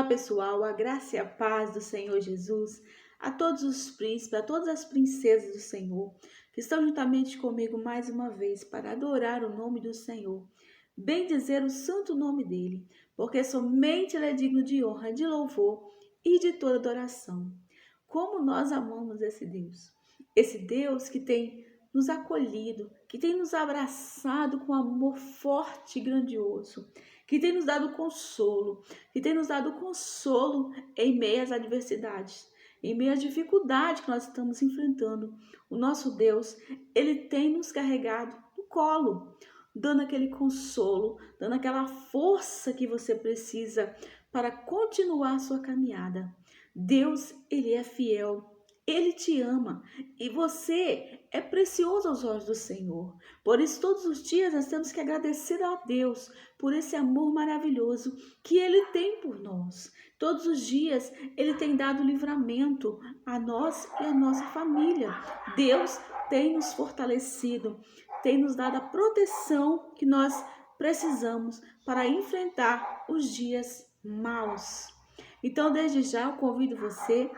Olá pessoal, a graça e a paz do Senhor Jesus, a todos os príncipes, a todas as princesas do Senhor, que estão juntamente comigo mais uma vez para adorar o nome do Senhor, bem dizer o santo nome dele, porque somente ele é digno de honra, de louvor e de toda adoração. Como nós amamos esse Deus que tem nos acolhido, que tem nos abraçado com amor forte e grandioso, que tem nos dado consolo, em meio às adversidades, em meio às dificuldades que nós estamos enfrentando. O nosso Deus, ele tem nos carregado no colo, dando aquele consolo, dando aquela força que você precisa para continuar a sua caminhada. Deus, ele é fiel. Ele te ama e você é precioso aos olhos do Senhor. Por isso, todos os dias nós temos que agradecer a Deus por esse amor maravilhoso que Ele tem por nós. Todos os dias Ele tem dado livramento a nós e a nossa família. Deus tem nos fortalecido, tem nos dado a proteção que nós precisamos para enfrentar os dias maus. Então, desde já, eu convido você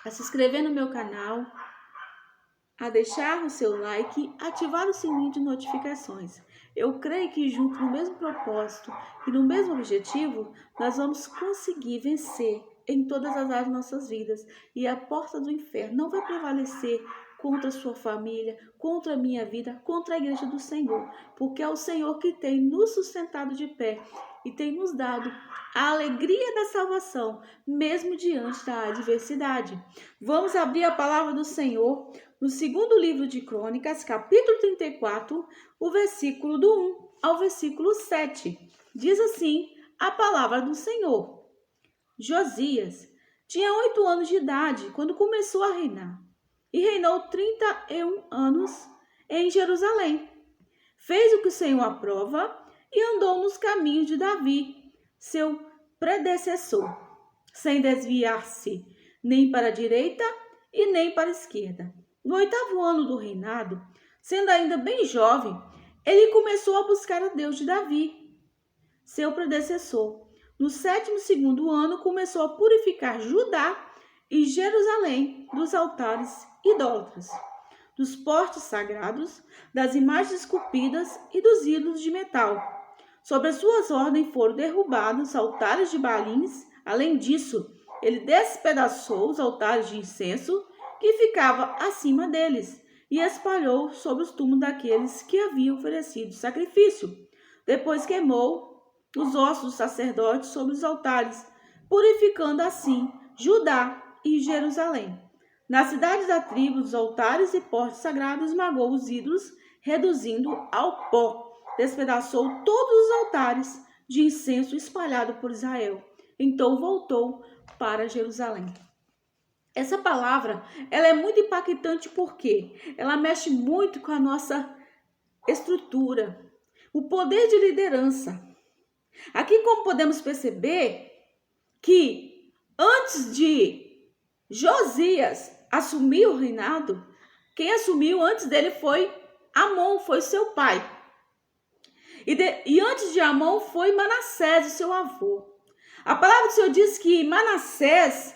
a se inscrever no meu canal, a deixar o seu like, ativar o sininho de notificações. Eu creio que junto no mesmo propósito e no mesmo objetivo, nós vamos conseguir vencer em todas as áreas de nossas vidas. E a porta do inferno não vai prevalecer contra a sua família, contra a minha vida, contra a igreja do Senhor. Porque é o Senhor que tem nos sustentado de pé e tem nos dado a alegria da salvação, mesmo diante da adversidade. Vamos abrir a palavra do Senhor no segundo livro de Crônicas, capítulo 34, o versículo do 1 ao versículo 7. Diz assim a palavra do Senhor. Josias tinha 8 anos de idade quando começou a reinar, e reinou 31 anos em Jerusalém. Fez o que o Senhor aprova e andou nos caminhos de Davi, seu predecessor, sem desviar-se nem para a direita e nem para a esquerda. No 8º ano do reinado, sendo ainda bem jovem, ele começou a buscar a Deus de Davi, seu predecessor. No 12º ano, começou a purificar Judá e Jerusalém dos altares idólatras, dos postes sagrados, das imagens esculpidas e dos ídolos de metal. Sob as suas ordens foram derrubados altares de Baalins. Além disso, ele despedaçou os altares de incenso que ficava acima deles e espalhou sobre os túmulos daqueles que haviam oferecido sacrifício. Depois queimou os ossos dos sacerdotes sobre os altares, purificando assim Judá e Jerusalém. Na cidade da tribo, dos altares e postes sagrados, esmagou os ídolos, reduzindo ao pó. Despedaçou todos os altares de incenso espalhados por Israel. Então voltou para Jerusalém. Essa palavra, ela é muito impactante porque ela mexe muito com a nossa estrutura, o poder de liderança. Aqui, como podemos perceber, que antes de Josias assumir o reinado, quem assumiu antes dele foi Amon, foi seu pai. E antes de Amon foi Manassés, o seu avô. A palavra do Senhor diz que Manassés,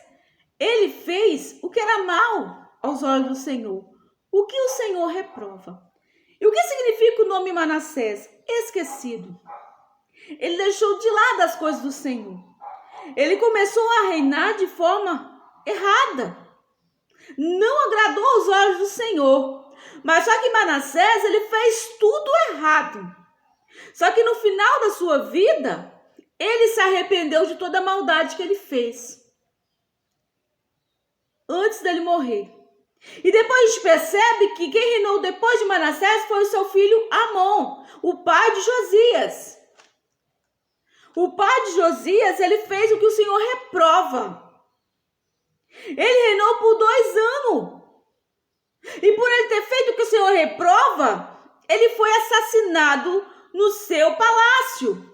ele fez o que era mal aos olhos do Senhor, o que o Senhor reprova. E o que significa o nome Manassés? Esquecido. Ele deixou de lado as coisas do Senhor. Ele começou a reinar de forma errada. Não agradou aos olhos do Senhor. Mas só que Manassés, ele fez tudo errado. Só que no final da sua vida, ele se arrependeu de toda a maldade que ele fez antes dele morrer. E depois a gente percebe que quem reinou depois de Manassés foi o seu filho Amon, o pai de Josias. O pai de Josias, ele fez o que o Senhor reprova. Ele reinou por 2 anos. E por ele ter feito o que o Senhor reprova, ele foi assassinado no seu palácio.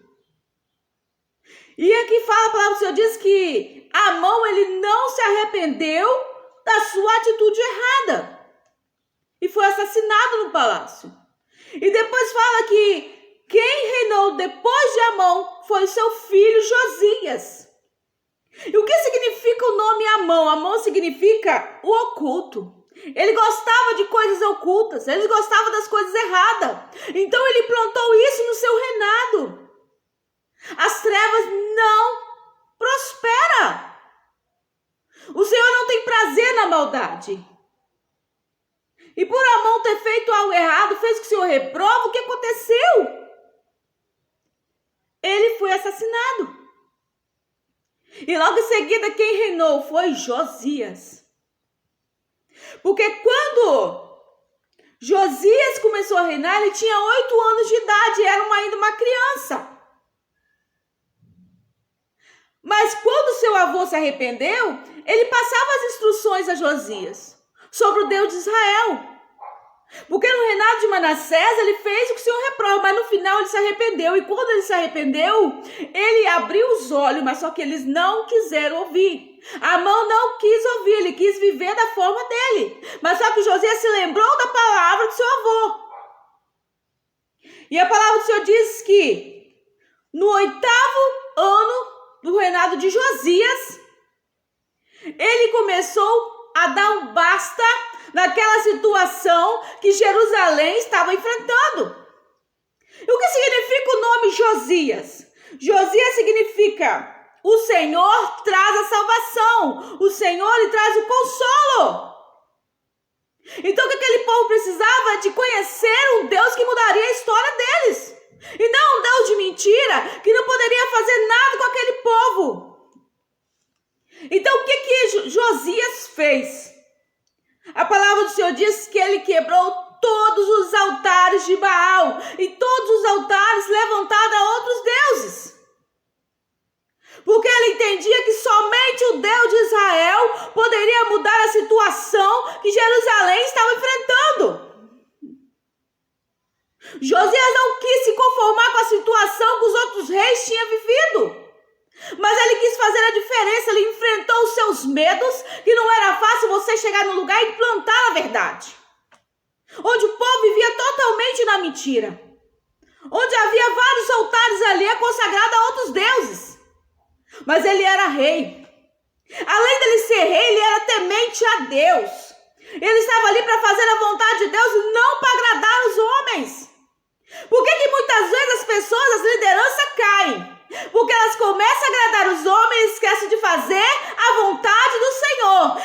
E aqui fala, a palavra do Senhor diz que Amon, ele não se arrependeu da sua atitude errada. E foi assassinado no palácio. E depois fala que quem reinou depois de Amon foi seu filho Josias. E o que significa o nome Amon? Amon significa o oculto. Ele gostava de coisas ocultas, ele gostava das coisas erradas. Então ele plantou isso no seu reinado. As trevas não prosperam. O Senhor não tem prazer na maldade. E por Amon ter feito algo errado, fez que o Senhor reprova. O que aconteceu? Ele foi assassinado. E logo em seguida quem reinou foi Josias. Porque quando Josias começou a reinar, ele tinha 8 anos de idade, era ainda uma criança. Mas quando seu avô se arrependeu, ele passava as instruções a Josias sobre o Deus de Israel. Porque no reinado de Manassés ele fez o que o Senhor reprova, mas no final ele se arrependeu. E quando ele se arrependeu, ele abriu os olhos, mas só que eles não quiseram ouvir. Amon não quis ouvir, ele quis viver da forma dele. Mas só que Josias se lembrou da palavra do seu avô. E a palavra do Senhor diz que no 8º ano do reinado de Josias, ele começou a dar um basta naquela situação que Jerusalém estava enfrentando. E o que significa o nome Josias? Josias significa o Senhor traz a salvação, o Senhor lhe traz o consolo. Então o que aquele povo precisava? De conhecer um Deus que mudaria a história deles. E não um Deus de mentira que não poderia fazer nada com aquele povo. Então o que Josias fez? A palavra do Senhor diz que ele quebrou todos os altares de Baal e todos os altares levantados a outros deuses. Porque ele entendia que somente o Deus de Israel poderia mudar a situação que Jerusalém estava enfrentando. Josias não quis se conformar com a situação que os outros reis tinham vivido. Mas ele quis fazer a diferença, ele enfrentou os seus medos, que não era fácil você chegar no lugar e plantar a verdade. Onde o povo vivia totalmente na mentira. Onde havia vários altares ali consagrados a outros deuses. Mas ele era rei. Além dele ser rei, ele era temente a Deus. Ele estava ali para fazer a vontade de Deus e não para agradar os homens. Por que muitas vezes as pessoas, as lideranças caem? Porque elas começam a agradar os homens e esquecem de fazer a vontade do Senhor.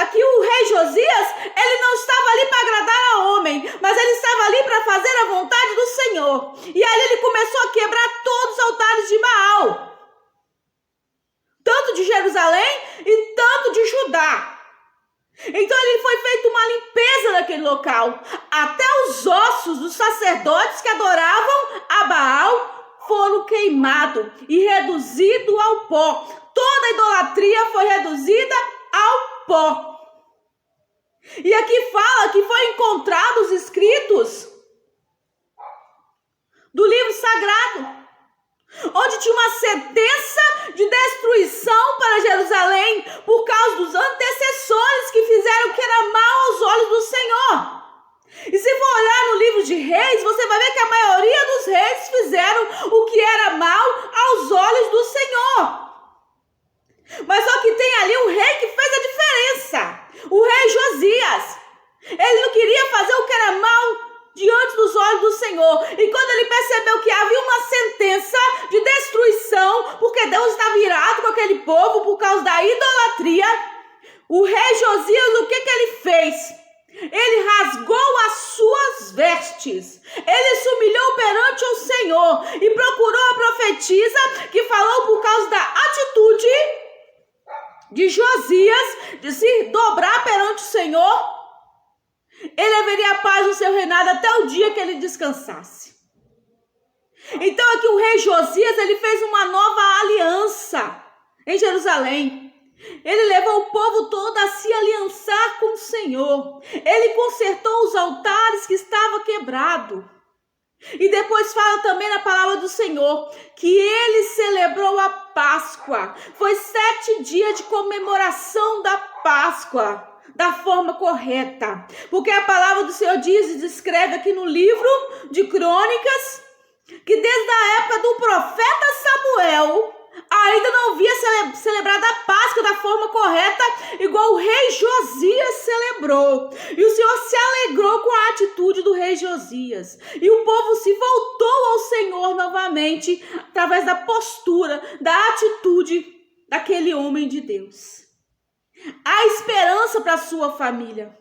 Aqui o rei Josias, ele não estava ali para agradar a homem, mas ele estava ali para fazer a vontade do Senhor. E aí ele começou a quebrar todos os altares de Baal. Tanto de Jerusalém e tanto de Judá. Então ele foi feito uma limpeza naquele local. Até os ossos dos sacerdotes que adoravam a Baal foram queimados e reduzidos ao pó. Toda a idolatria foi reduzida ao pó. E aqui fala que foi encontrado os escritos do livro sagrado, onde tinha uma sentença de destruição para Jerusalém por causa dos antecessores que fizeram o que era mal aos olhos do Senhor. E se for olhar no livro de Reis, você vai ver que a maioria dos reis fizeram o que era mal aos olhos do Senhor. Mas só que tem ali um rei que fez a diferença, o rei Josias. Ele não queria fazer o que era mal diante dos olhos do Senhor. E quando ele percebeu que havia uma sentença de destruição, porque Deus estava irado com aquele povo por causa da idolatria, o rei Josias, o que ele fez? Ele rasgou as suas vestes, ele se humilhou perante o Senhor e procurou a profetisa que falou por causa da atitude de Josias de se dobrar perante o Senhor. Ele haveria paz no seu reinado até o dia que ele descansasse. Então aqui o rei Josias, ele fez uma nova aliança em Jerusalém. Ele levou o povo todo a se aliançar com o Senhor. Ele consertou os altares que estavam quebrados. E depois fala também na palavra do Senhor que ele celebrou a Páscoa. Foi 7 dias de comemoração da Páscoa, da forma correta. Porque a palavra do Senhor diz e descreve aqui no livro de Crônicas que desde a época do profeta Samuel ainda não havia celebrado a Páscoa da forma correta, igual o rei Josias celebrou. E o Senhor se alegrou com a atitude do rei Josias. E o povo se voltou ao Senhor novamente, através da postura, da atitude daquele homem de Deus. Há esperança para a sua família.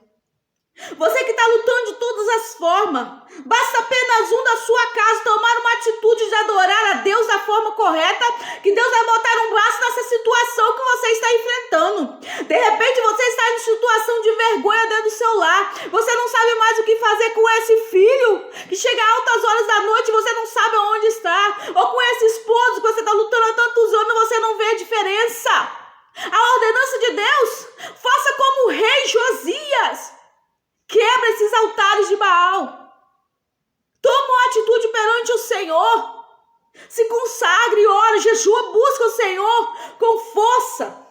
Você que está lutando de todas as formas, basta apenas um da sua casa tomar uma atitude de adorar a Deus da forma correta, que Deus vai botar um braço nessa situação que você está enfrentando. De repente você está em situação de vergonha dentro do seu lar, você não sabe mais o que fazer com esse filho, que chega a altas horas da noite e você não sabe onde está, ou com esse esposo que você está lutando há tantos anos e você não vê a diferença. A ordenança de Deus, faça como o rei Josias. Quebra esses altares de Baal. Toma uma atitude perante o Senhor. Se consagre, ora, jejua, busca o Senhor com força,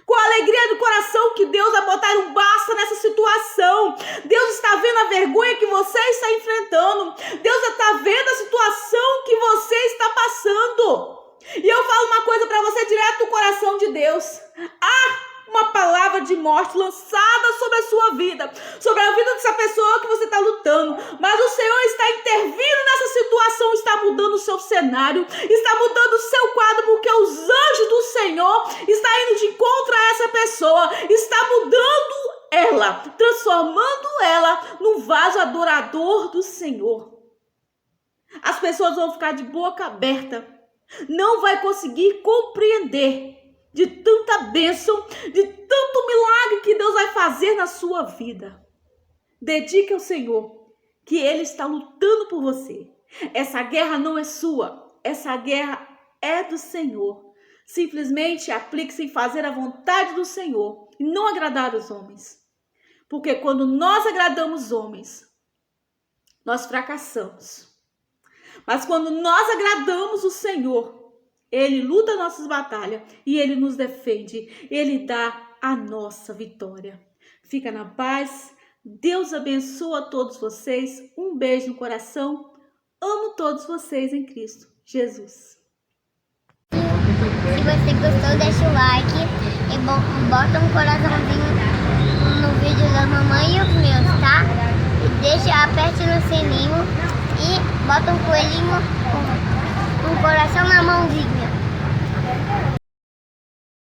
com alegria do coração, que Deus vai botar um basta nessa situação. Deus está vendo a vergonha que você está enfrentando. Deus está vendo a situação que você está passando. E eu falo uma coisa para você direto do coração de Deus. Uma palavra de morte lançada sobre a sua vida, sobre a vida dessa pessoa que você está lutando, mas o Senhor está intervindo nessa situação, está mudando o seu cenário, está mudando o seu quadro, porque os anjos do Senhor estão indo de encontro a essa pessoa, está mudando ela, transformando ela num vaso adorador do Senhor. As pessoas vão ficar de boca aberta, não vai conseguir compreender de tanta bênção, de tanto milagre que Deus vai fazer na sua vida. Dedique ao Senhor, que Ele está lutando por você. Essa guerra não é sua, essa guerra é do Senhor. Simplesmente aplique-se em fazer a vontade do Senhor e não agradar os homens. Porque quando nós agradamos os homens, nós fracassamos. Mas quando nós agradamos o Senhor, Ele luta nossas batalhas e Ele nos defende. Ele dá a nossa vitória. Fica na paz. Deus abençoa a todos vocês. Um beijo no coração. Amo todos vocês em Cristo Jesus. Se você gostou, deixa o like e bota um coraçãozinho no vídeo da mamãe e os meus, tá? E aperte no sininho e bota um coelhinho com um coração na mãozinha.